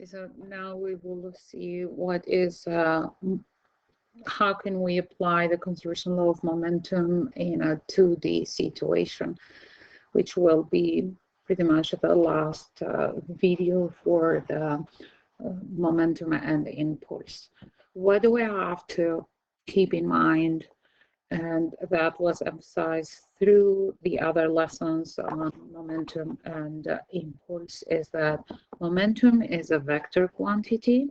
So now we will see what is, how can we apply the conservation law of momentum in a 2D situation, which will be pretty much the last video for the momentum and the impulse. What do we have to keep in mind? And that was emphasized through the other lessons on momentum and impulse, is that momentum is a vector quantity.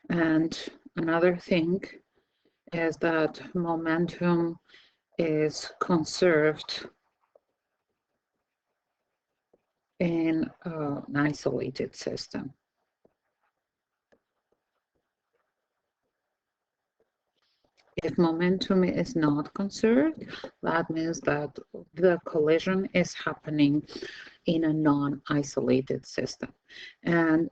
And another thing is that momentum is conserved in an isolated system. If momentum is not conserved, that means that the collision is happening in a non-isolated system. And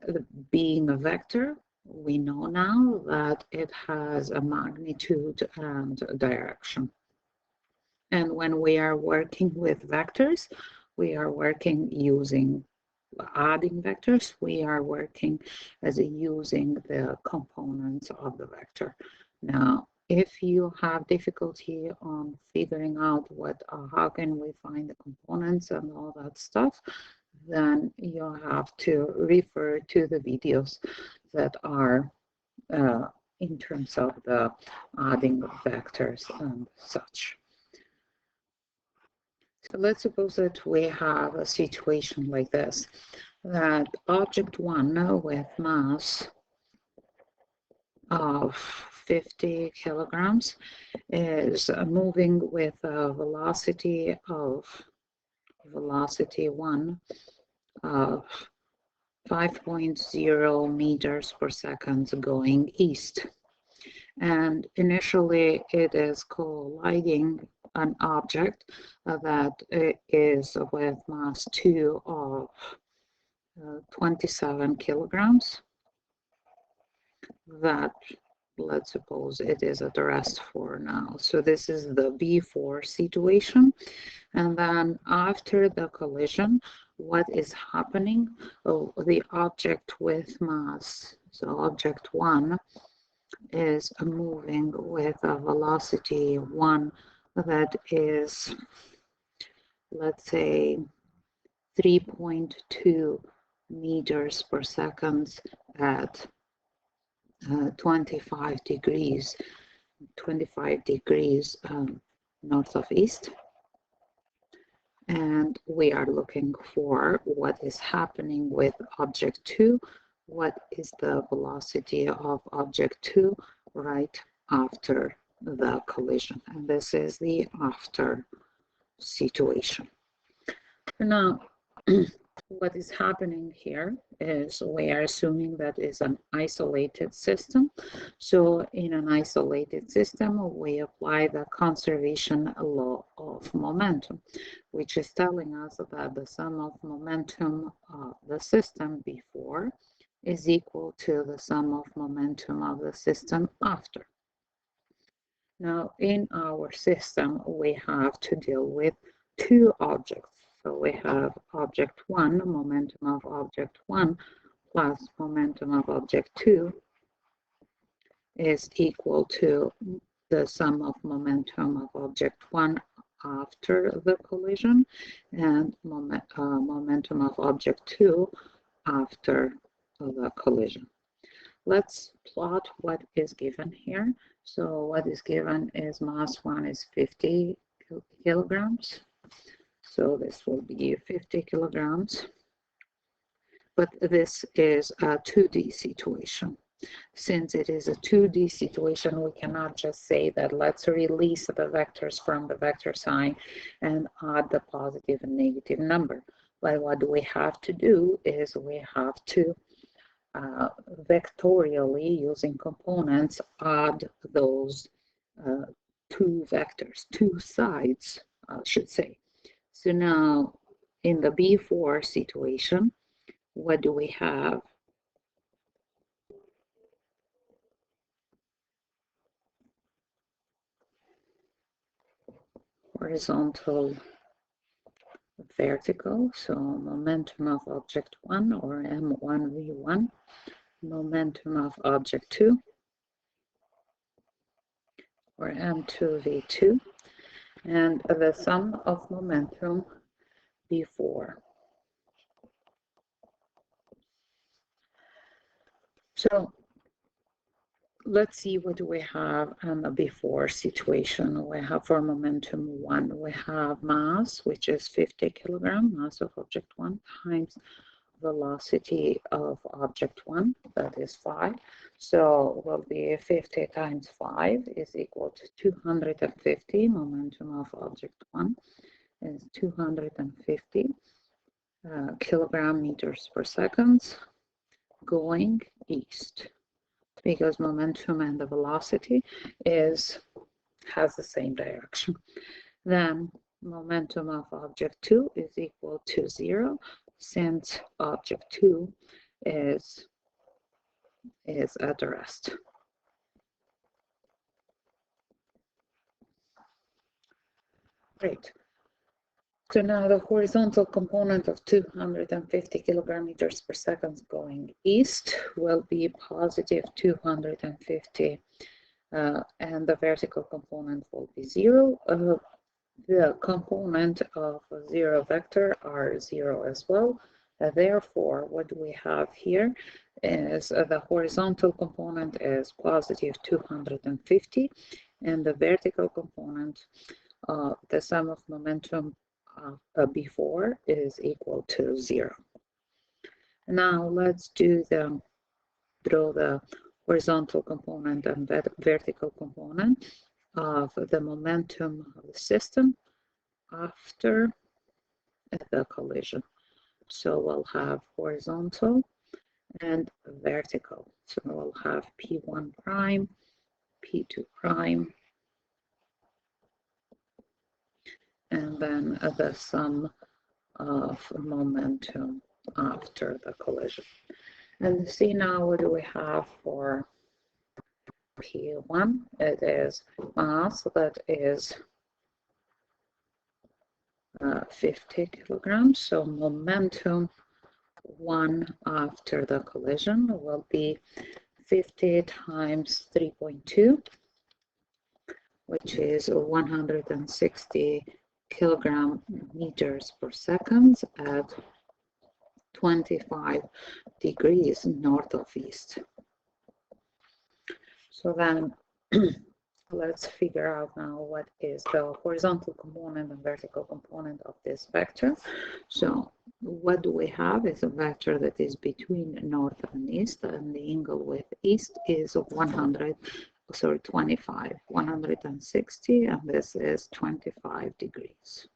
being a vector, we know now that it has a magnitude and direction. And when we are working with vectors, we are working using adding vectors, we are working as using the components of the vector. Now, if you have difficulty on figuring out how can we find the components and all that stuff, then you have to refer to the videos that are in terms of the adding vectors and such. So let's suppose that we have a situation like this, that object 1 with mass of 50 kilograms is moving with a velocity 1 of 5.0 meters per second going east. And initially it is colliding an object that is with mass 2 of 27 kilograms. That, let's suppose it is at rest for now. So this is the B4 situation. And then after the collision, what is happening? Oh, the object with mass, so object 1, is moving with a velocity 1 that is, let's say, 3.2 meters per second at 25 degrees north of east. And we are looking for what is happening with object 2. What is the velocity of object 2 right after the collision? And this is the after situation. Now, what is happening here is we are assuming that is an isolated system. So in an isolated system, we apply the conservation law of momentum, which is telling us that the sum of momentum of the system before is equal to the sum of momentum of the system after. Now, in our system, we have to deal with two objects. So we have object 1, momentum of object 1 plus momentum of object 2 is equal to the sum of momentum of object 1 after the collision and momentum of object 2 after the collision. Let's plot what is given here. So what is given is mass 1 is 50 kilograms. So this will be 50 kilograms. But this is a 2D situation. Since it is a 2D situation, we cannot just say that let's release the vectors from the vector sign and add the positive and negative number. But what we have to do is we have to vectorially, using components, add those two vectors, two sides, I should say. So now in the B4 situation, what do we have? horizontal, vertical, so momentum of object 1 or M1V1, momentum of object 2 or M2V2, and the sum of momentum before. So let's see what we have in the before situation. We have for momentum 1, we have mass, which is 50 kilogram, mass of object 1, times velocity of object 1, that is 5. So will be 50 times 5 is equal to 250. Momentum of object 1 is 250 kilogram meters per second going east, because momentum and the velocity has the same direction. Then momentum of object 2 is equal to 0, since object 2 is at rest. Great. So now the horizontal component of 250 kilogram meters per second going east will be positive 250, and the vertical component will be 0. The component of 0 vector are 0 as well. Therefore, what we have here is the horizontal component is positive 250, and the vertical component, the sum of momentum before is equal to 0. Now let's draw the horizontal component and vertical component of the momentum of the system after the collision. So we'll have horizontal and vertical. So we'll have P1 prime, P2 prime, and then the sum of momentum after the collision. And see now what do we have for P1? It is mass, that is 50 kilograms. So momentum 1 after the collision will be 50 times 3.2, which is 160 kilogram meters per second at 25 degrees north of east. So then let's figure out now what is the horizontal component and vertical component of this vector. So what do we have is a vector that is between north and east, and the angle with east is 25, 160, and this is 25 degrees.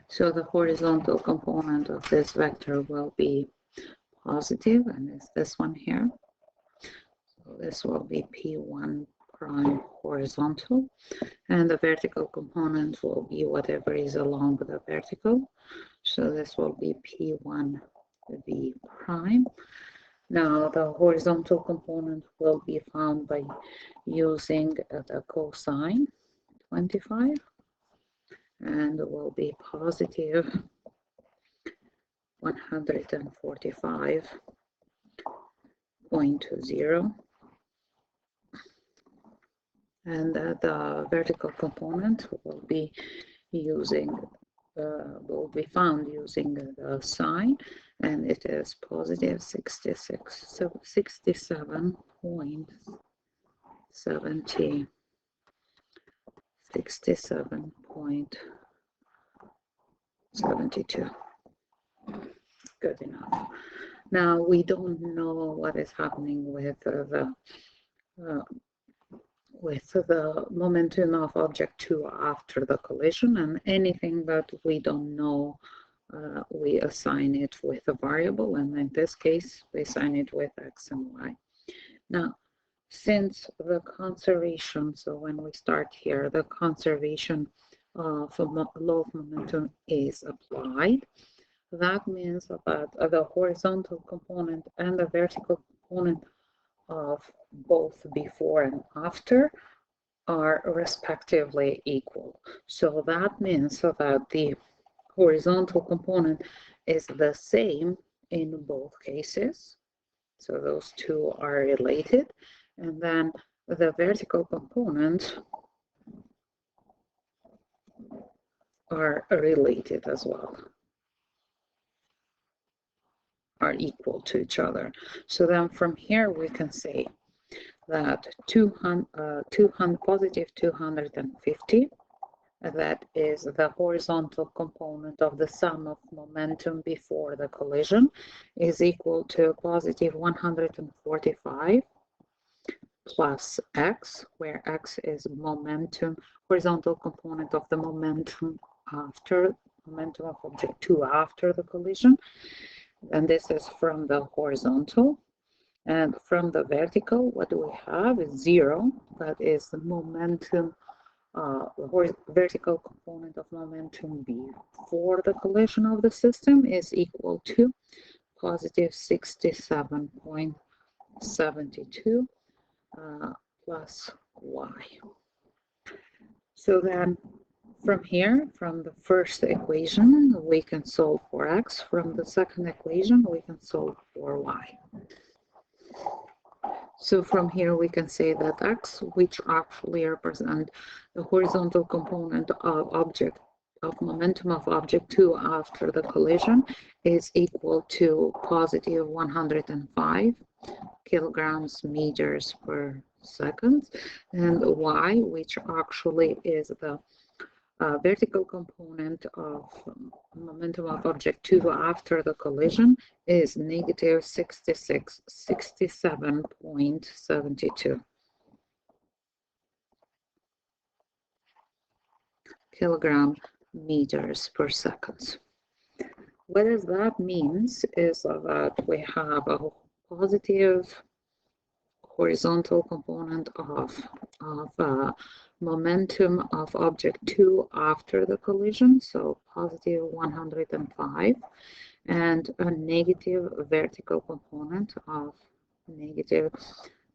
So the horizontal component of this vector will be positive, and it's this one here. So this will be P1 prime horizontal, and the vertical component will be whatever is along the vertical. So this will be P1 V prime. Now the horizontal component will be found by using the cosine 25, and will be positive 145.0, and the vertical component will be found using the sine, and it is positive 67.72. Good enough. Now we don't know what is happening with the momentum of object 2 after the collision, and anything that we don't know, we assign it with a variable, and in this case we assign it with x and y. Now, since the conservation, so when we start here, the conservation of law of momentum is applied, that means that the horizontal component and the vertical component of both before and after are respectively equal. So that means that the horizontal component is the same in both cases. So those two are related. And then the vertical component are related as well, are equal to each other. So then from here we can say that positive 250, that is the horizontal component of the sum of momentum before the collision, is equal to positive 145 plus x, where x is momentum, horizontal component of the momentum after momentum of object 2 after the collision. And this is from the horizontal. And from the vertical, what do we have is 0. That is the momentum, vertical component of momentum before the collision of the system is equal to positive 67.72 plus y. So then from here, from the first equation, we can solve for x. From the second equation, we can solve for y. So from here, we can say that x, which actually represent the horizontal component of momentum of object 2 after the collision, is equal to positive 105 kilograms meters per second, and y, which actually is the vertical component of momentum of object 2 after the collision, is negative 67.72 kilogram meters per second. What does that means is that we have a positive horizontal component of momentum of object 2 after the collision, so positive 105, and a negative vertical component of negative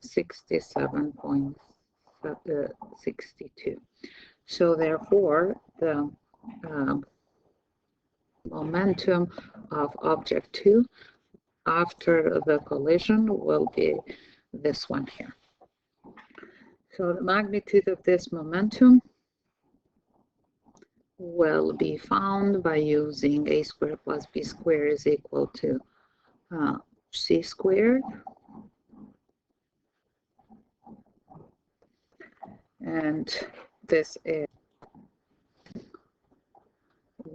67.62. So therefore, the momentum of object 2 after the collision will be this one here. So the magnitude of this momentum will be found by using a squared plus b squared is equal to c squared. And this is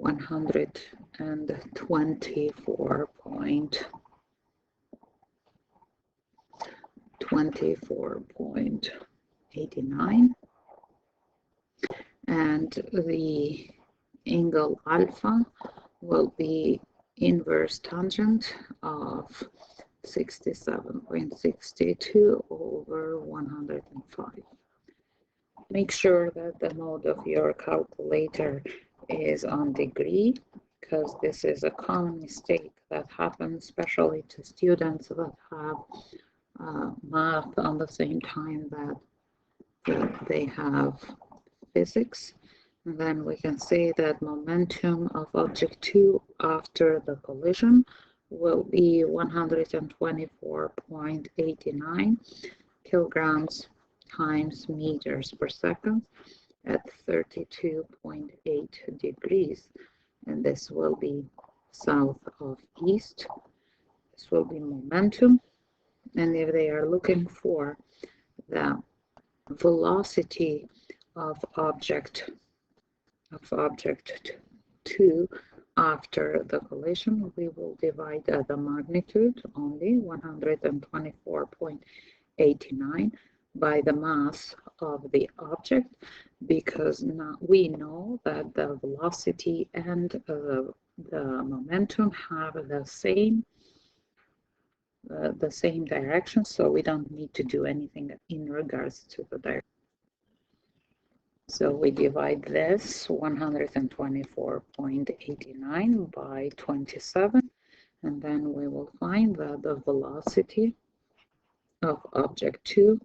124.89, and the angle alpha will be inverse tangent of 67.62 over 105. Make sure that the mode of your calculator is on degree, because this is a common mistake that happens, especially to students that have math on the same time that they have physics. And then we can say that momentum of object 2 after the collision will be 124.89 kilograms times meters per second at 32.8 degrees. And this will be south of east. This will be momentum. And if they are looking for the velocity of object 2 after the collision, we will divide the magnitude only 124.89 by the mass of the object, because now we know that the velocity and the momentum have the same direction, so we don't need to do anything in regards to the direction. So we divide this 124.89 by 27, and then we will find that the velocity of object 2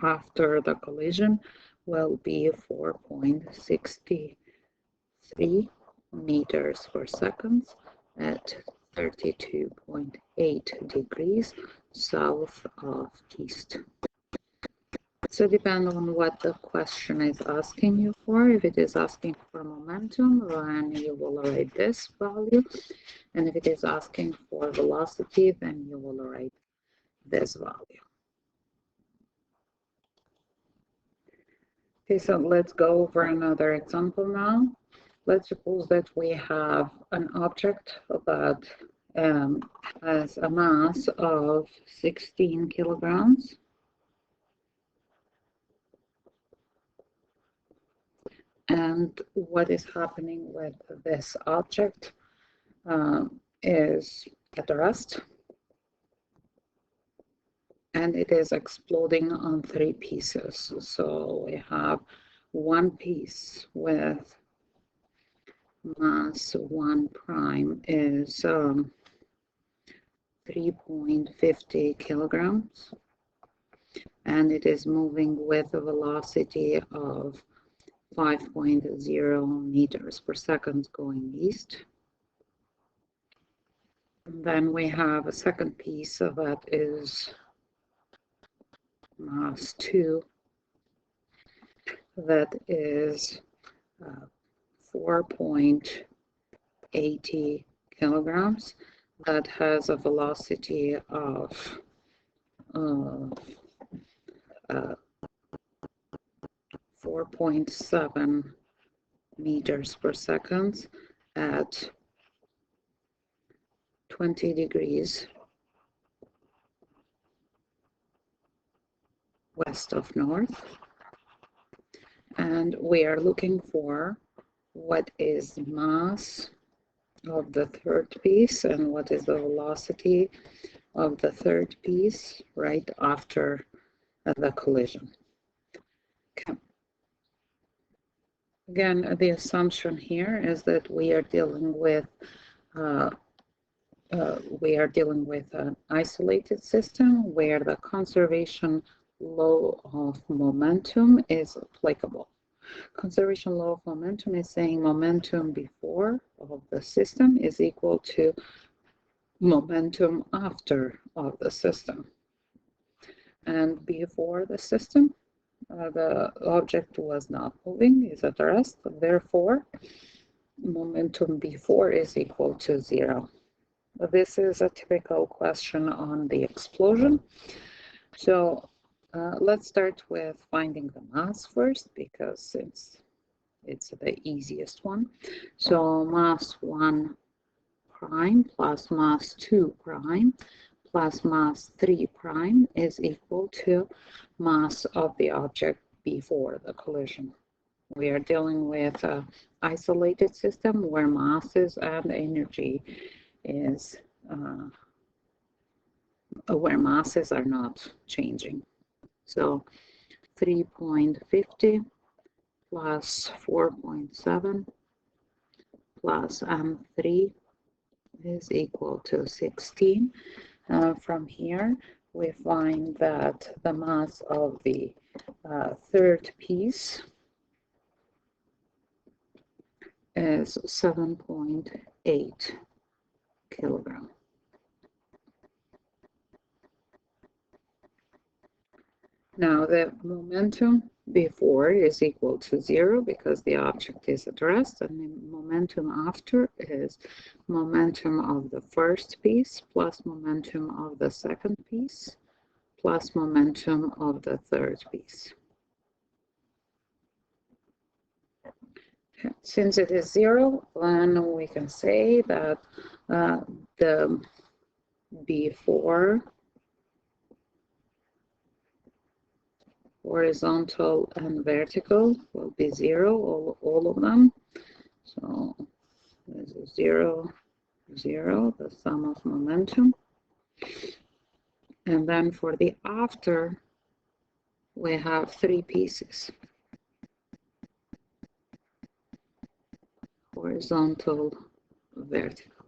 after the collision will be 4.63 meters per second at 32.8 degrees south of east. So depending on what the question is asking you for, if it is asking for momentum, then you will write this value. And if it is asking for velocity, then you will write this value. Okay, so let's go over another example now. Let's suppose that we have an object that has a mass of 16 kilograms. And what is happening with this object is at rest. And it is exploding on 3 pieces. So we have one piece with mass 1 prime is 3.50 kilograms, and it is moving with a velocity of 5.0 meters per second going east. And then we have a second piece of that is mass 2 that is 4.80 kilograms that has a velocity of 4.7 meters per second at 20 degrees west of north. And we are looking for what is mass of the third piece and what is the velocity of the third piece right after the collision. Okay. Again, the assumption here is that we are dealing with an isolated system where the conservation law of momentum is applicable. Conservation law of momentum is saying momentum before of the system is equal to momentum after of the system. And before the system, the object was not moving, is at rest. Therefore, momentum before is equal to 0. This is a typical question on the explosion. So let's start with finding the mass first, because it's the easiest one. So mass 1 prime plus mass 2 prime plus mass 3 prime is equal to mass of the object before the collision. We are dealing with an isolated system where masses and energy is where masses are not changing. So 3.50 plus 4.7 plus M3 is equal to 16. From here, we find that the mass of the third piece is 7.8 kilograms. Now the momentum before is equal to 0 because the object is at rest, and the momentum after is momentum of the first piece plus momentum of the second piece plus momentum of the third piece. Okay. Since it is 0, then we can say that the before horizontal and vertical will be 0, all of them. So this is 0, 0, the sum of momentum. And then for the after, we have 3 pieces. Horizontal, vertical.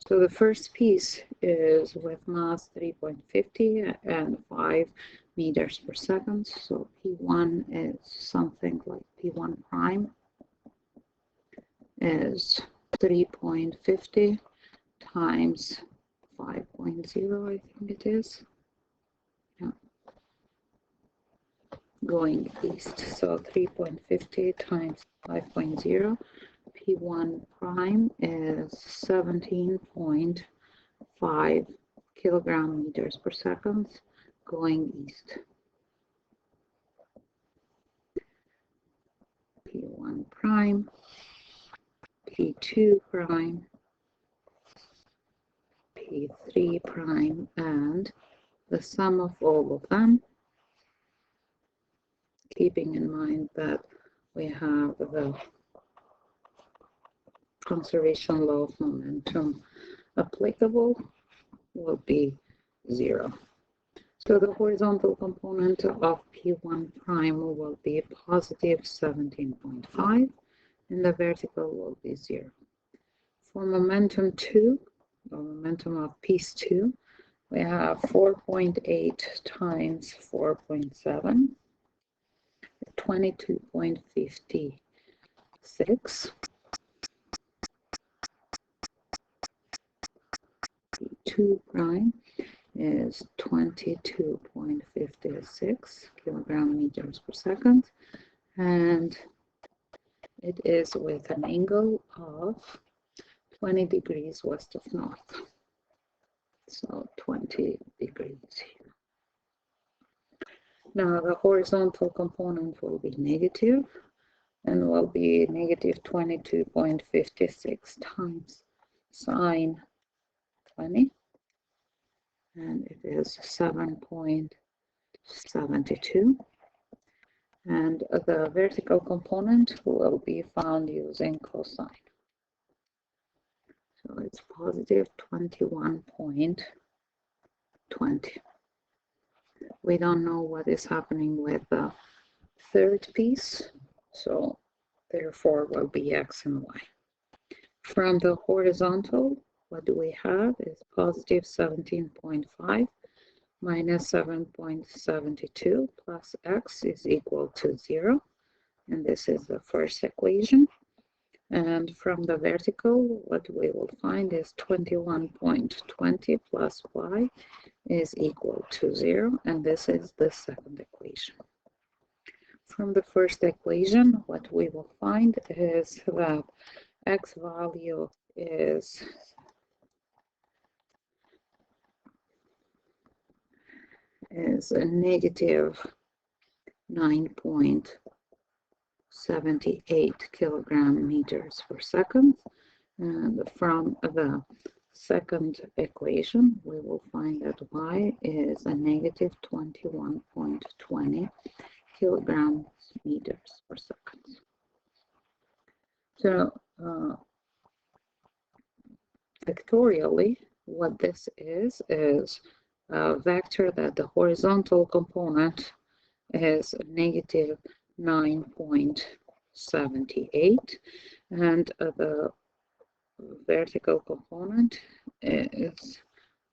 So the first piece is with mass 3.50 and 5 meters per second. So P1 is something like P1 prime is 3.50 times 5.0, I think it is. Yeah. Going east. So 3.50 times 5.0. P1 prime is 17.5 kilogram meters per second going east. P1 prime, P2 prime, P3 prime, and the sum of all of them, keeping in mind that we have the conservation law of momentum applicable, will be 0. So the horizontal component of P1 prime will be positive 17.5 and the vertical will be 0. For momentum 2, or momentum of piece 2, we have 4.8 times 4.7, 22.56. P2 prime is 22.56 kilogram meters per second, and it is with an angle of 20 degrees west of north. So 20 degrees here. Now the horizontal component will be negative and will be negative 22.56 times sine 20, and it is 7.72. And the vertical component will be found using cosine. So it's positive 21.20. We don't know what is happening with the third piece, so therefore will be x and y. From the horizontal, what do we have is positive 17.5 minus 7.72 plus x is equal to 0. And this is the first equation. And from the vertical, what we will find is 21.20 plus y is equal to 0. And this is the second equation. From the first equation, what we will find is that x value is a negative 9.78 kilogram meters per second. And from the second equation, we will find that y is a negative 21.20 kilograms meters per second. So vectorially, what this is a vector that the horizontal component is negative 9.78 and the vertical component is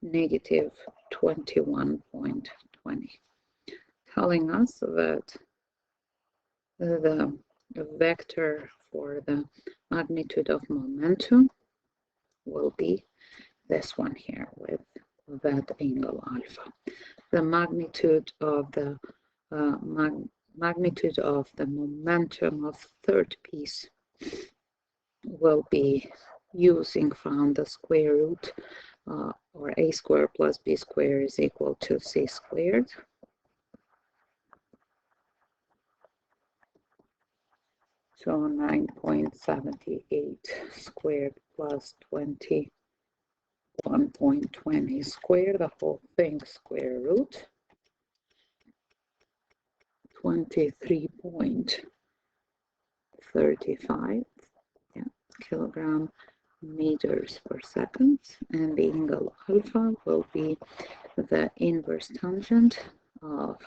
negative 21.20, telling us that the vector for the magnitude of momentum will be this one here with that angle alpha. The magnitude of the momentum of third piece will be using from the square root or a squared plus b squared is equal to c squared. So 9.78 squared plus 21.20 squared, the whole thing square root. 23.35 kilogram meters per second, and the angle alpha will be the inverse tangent of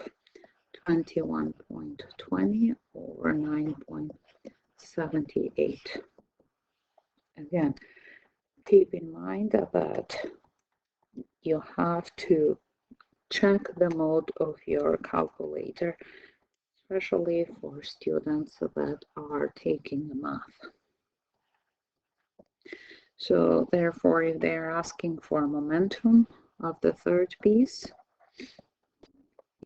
21.20 over 9.78. Again, keep in mind that you have to check the mode of your calculator, especially for students that are taking math. So therefore, if they're asking for momentum of the third piece,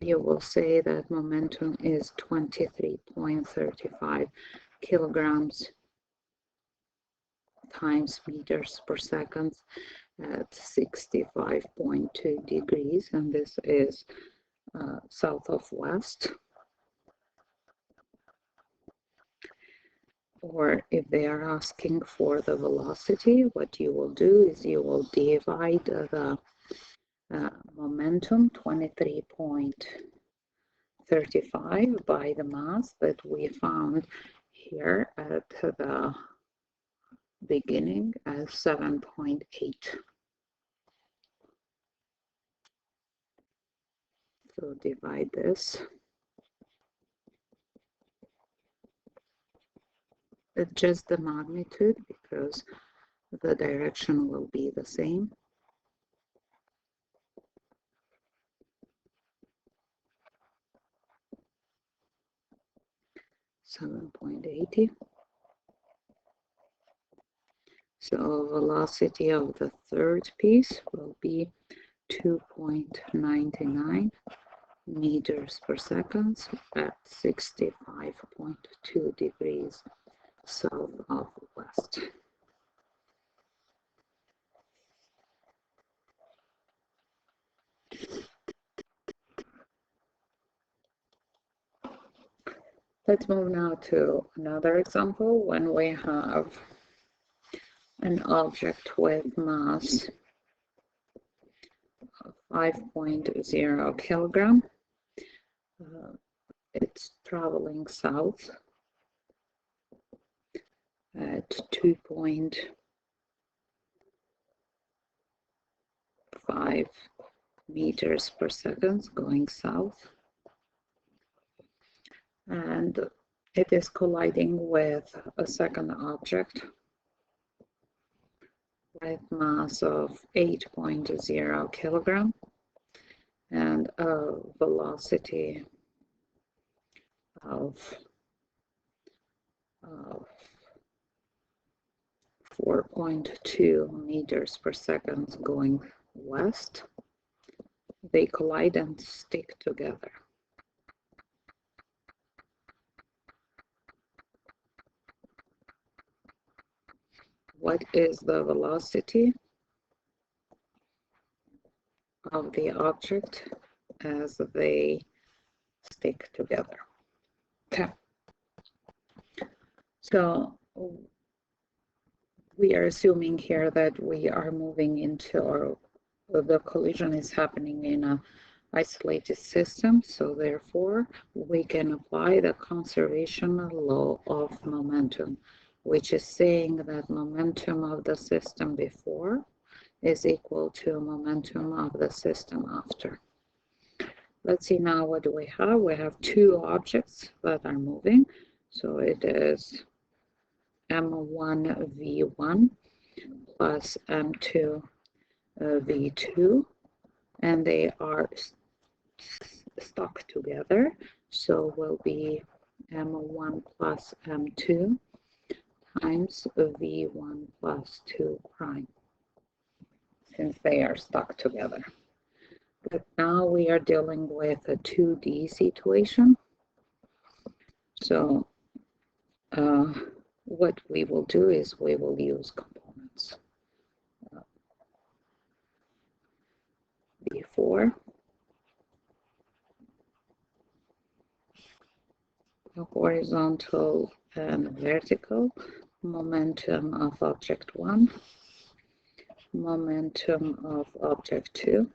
you will say that momentum is 23.35 kilograms times meters per second at 65.2 degrees, and this is south of west. Or if they are asking for the velocity, what you will do is you will divide the momentum 23.35 by the mass that we found here at the beginning as 7.8. So divide this. Adjust the magnitude because the direction will be the same. 7.80. So velocity of the third piece will be 2.99 meters per second at 65.2 degrees south of west. Let's move now to another example when we have an object with mass of 5.0 kilogram. It's traveling south at 2.5 meters per second going south, and it is colliding with a second object with mass of 8.0 kilogram and a velocity of 4.2 meters per second going west. They collide and stick together. What is the velocity of the object as they stick together? Okay. So we are assuming here that we are moving into, or the collision is happening in a isolated system, so therefore we can apply the conservation law of momentum, which is saying that momentum of the system before is equal to momentum of the system after. Let's see now what do we have. We have two objects that are moving, so it is m1 v1 plus m2 v2, and they are stuck together, so will be m1 plus m2 times v1 plus 2 prime, since they are stuck together. But now we are dealing with a 2D situation, so what we will do is we will use components. Before the horizontal and vertical momentum of object 1, momentum of object 2,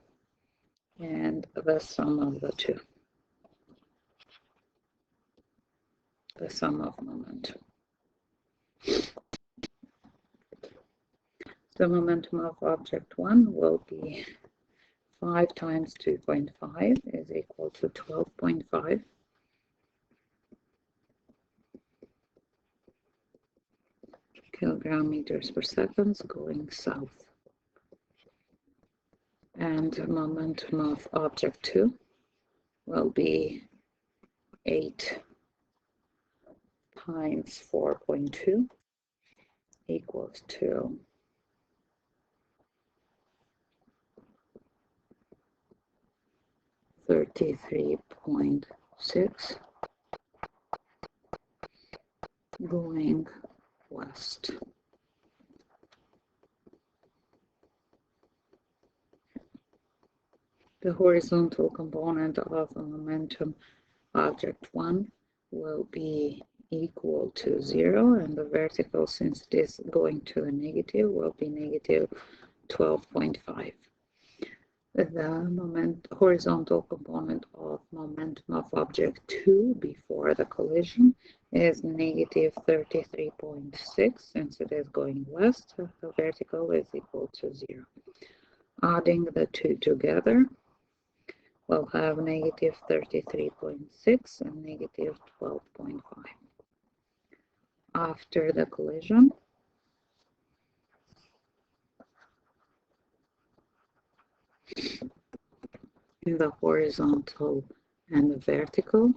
and the sum of the two, the sum of momentum. The momentum of object 1 will be 5 times 2.5 is equal to 12.5. Kilogram meters per second going south. and momentum of object 2 will be 8 times 4.2 equals to 33.6 going west. The horizontal component of a momentum object 1 will be equal to 0, and the vertical, since it is going to the negative, will be negative 12.5. The horizontal component of momentum of object 2 before the collision is negative 33.6. Since it is going west, the vertical is equal to 0. Adding the two together, we'll have negative 33.6 and negative 12.5. After the collision, the horizontal and the vertical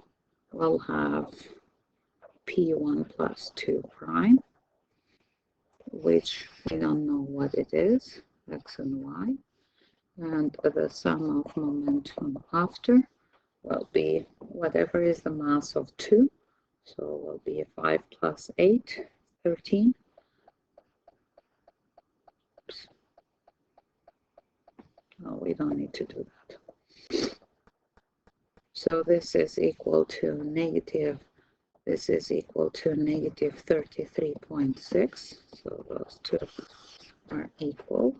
will have P1 plus 2 prime, which we don't know what it is, x and y, and the sum of momentum after will be whatever is the mass of 2, so it will be 5 plus 8, 13. Oops. No, we don't need to do that. So this is equal to negative 33.6, so those two are equal,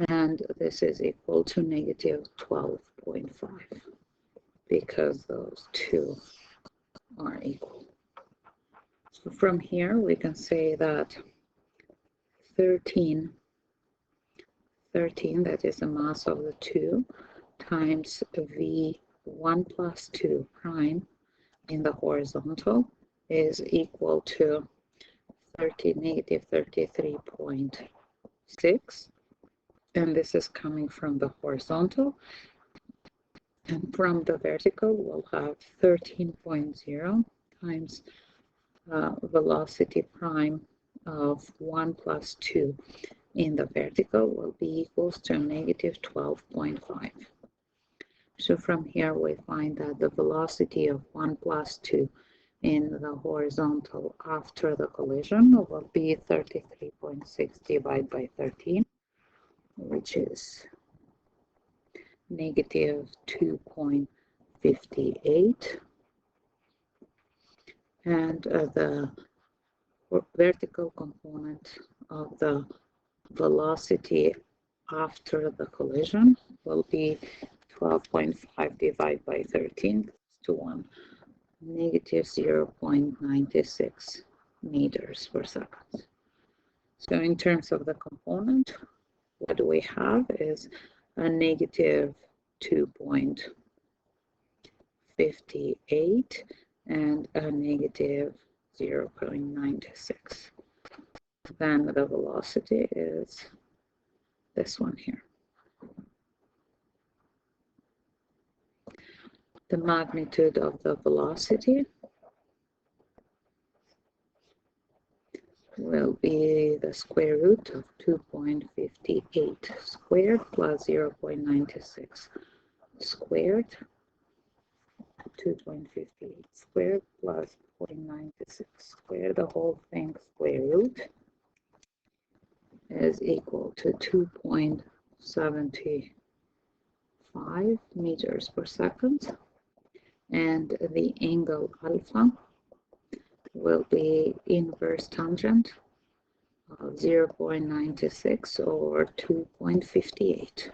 and this is equal to negative 12.5 because those two are equal. So from here we can say that 13, that is the mass of the 2, times V1 plus 2 prime in the horizontal is equal to negative 33.6, and this is coming from the horizontal, and from the vertical we'll have 13.0 times velocity prime of 1 plus 2 in the vertical will be equals to negative 12.5. So from here we find that the velocity of 1 plus 2 in the horizontal after the collision will be 33.6 divided by 13, which is negative 2.58, and the vertical component of the velocity after the collision will be 12.5 divided by 13 to 1, negative 0.96 meters per second. So in terms of the component, what we have is a negative 2.58 and a negative 0.96. Then the velocity is this one here. The magnitude of the velocity will be the square root of 2.58 squared plus 0.96 squared, 2.58 squared plus 0.96 squared, the whole thing square root is equal to 2.75 meters per second, and the angle alpha will be inverse tangent of 0.96 or 2.58.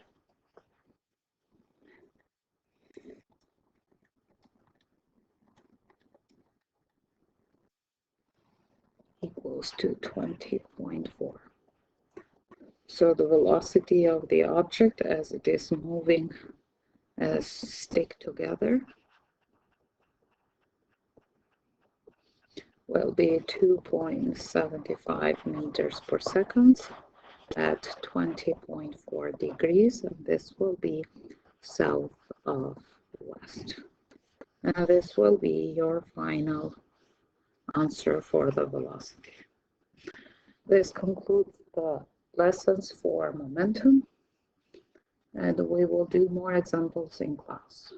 Equals to 20.4. So the velocity of the object as it is moving as stick together will be 2.75 meters per second, at 20.4 degrees, and this will be south of west. And this will be your final answer for the velocity. This concludes the lessons for momentum, and we will do more examples in class.